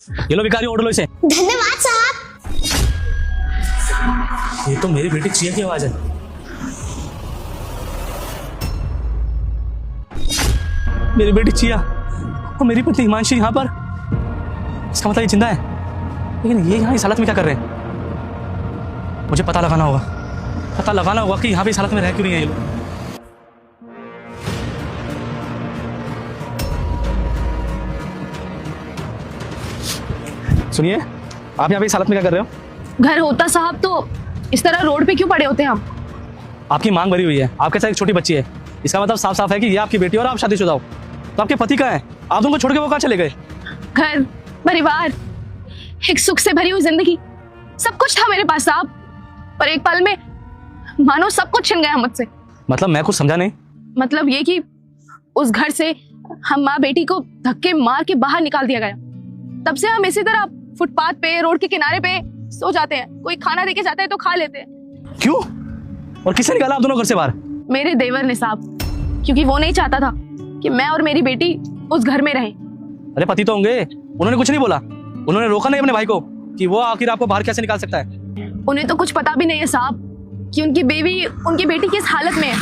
ये लो भिखारी, ओढ़ लो इसे। धन्यवाद साहब। ये तो मेरी बेटी चिया की आवाज है। मेरी बेटी चिया और मेरी पत्नी हिमांशी यहाँ पर, इसका मतलब ये जिंदा है। लेकिन ये यहाँ इस हालत में क्या कर रहे हैं? मुझे पता लगाना होगा कि यहाँ पे इस हालत में रह क्यों नहीं है ये लोग। सुनिए, आप यहाँ पे इस हालत में क्या कर रहे हो? घर होता साहब तो इस तरह रोड पे क्यों पड़े होते हैं हम? आपकी मांग भरी हुई है, आपके साथ एक छोटी बच्ची है। इसका मतलब साफ साफ है कि ये आपकी बेटी और आप शादीशुदा हो। तो आपके पति कहाँ है? आप उनको छोड़ के वो कहाँ चले गए? घर, परिवार, एक सुख से भरी हुई जिंदगी, सब कुछ था मेरे पास साहब, पर एक पल में मानो सब कुछ छिन गया मुझसे। मतलब मैं कुछ समझा नहीं। मतलब ये कि उस घर से हम माँ बेटी को धक्के मार के बाहर निकाल दिया गया। तब से हम इसी तरह फुटपाथ पे, रोड के किनारे पे सो जाते हैं। कोई खाना देके जाता है तो खा लेते हैं। क्यों? और किसने निकाला आप दोनों घर से बाहर? मेरे देवर ने साहब, क्योंकि वो नहीं चाहता था कि मैं और मेरी बेटी उस घर में रहे। अरे पति तो होंगे, उन्होंने कुछ नहीं बोला? उन्होंने रोका नहीं अपने भाई को कि वो आखिर आपको बाहर कैसे निकाल सकता है? उन्हें तो कुछ पता भी नहीं है साहब कि उनकी बेबी, उनकी बेटी किस हालत में है,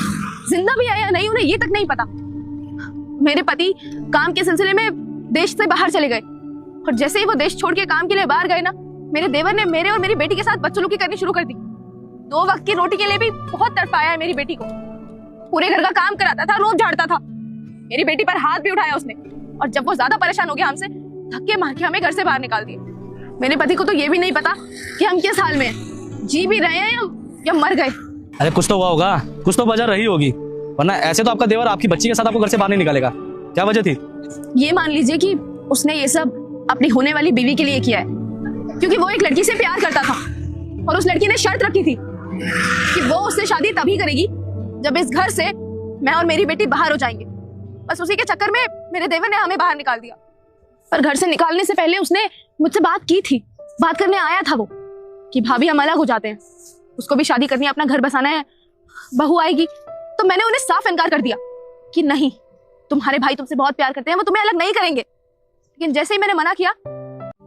जिंदा भी है या नहीं, उन्हें ये तक नहीं पता। मेरे पति काम के सिलसिले में देश से बाहर चले गए और जैसे ही वो देश छोड़ के काम के लिए बाहर गए ना, मेरे देवर ने मेरे और मेरी बेटी के साथ बदसलूकी करनी शुरू कर दी। 2 वक्त की रोटी के लिए भी बहुत तड़पाया है मेरी बेटी को। पूरे घर का काम कराता था, रोज झाड़ता था। मेरी बेटी पर हाथ भी उठाया उसने, और जब वो ज्यादा परेशान हो गया हमसे, धक्के मार के हमें घर से बाहर निकाल दिए। मेरे पति को तो ये भी नहीं पता कि हम किस हाल में हैं, जी भी रहे हैं या मर गए। अरे कुछ तो हुआ होगा, कुछ तो वजह रही होगी, वरना ऐसे तो आपका देवर आपकी बच्ची के साथ आपको घर से बाहर नहीं निकालेगा। क्या वजह थी? ये मान लीजिए कि उसने ये सब अपनी होने वाली बीवी के लिए किया है, क्योंकि वो एक लड़की से प्यार करता था और उस लड़की ने शर्त रखी थी कि वो उससे शादी तभी करेगी जब इस घर से मैं और मेरी बेटी बाहर हो जाएंगे। बस उसी के चक्कर में मेरे देवर ने हमें बाहर निकाल दिया। पर घर से निकालने से पहले उसने मुझसे बात की थी, बात करने आया था वो कि भाभी हम अलग हो जाते हैं, उसको भी शादी करनी है, अपना घर बसाना है, बहू आएगी। तो मैंने उन्हें साफ इनकार कर दिया कि नहीं, तुम्हारे भाई तुमसे बहुत प्यार करते हैं, वो तुम्हें अलग नहीं करेंगे। लेकिन जैसे ही मैंने मना किया,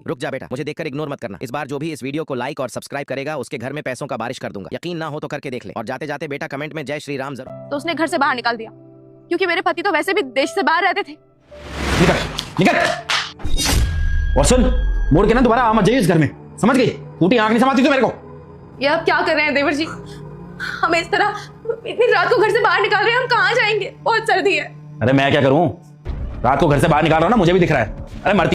रुक जा बेटा, मुझे देखकर इग्नोर मत करना। इस बार जो भी इस वीडियो को लाइक और सब्सक्राइब करेगा उसके घर में पैसों का बारिश कर दूंगा। यकीन ना हो तो करके देख ले, और जाते जाते बेटा कमेंट में जय श्री राम जरूर। तो उसने घर से बाहर निकाल दिया, क्योंकि मेरे पति तो वैसे भी देश से बाहर रहते थे। निकल। और सुन, मोड़ के ना दोबारा आ मत जाइए इस घर में, समझ गई? टूटी आंख नहीं समाती तो मेरे को। ये आप क्या कर रहे हैं देवर जी? हमें इस तरह इतनी रात को घर से बाहर निकाल रहे हैं, हम कहाँ जाएंगे? बहुत सर्दी है। अरे मैं क्या करूं, रात को घर से बाहर निकाल रहा हूं ना, मुझे भी दिख रहा है। अरे मरती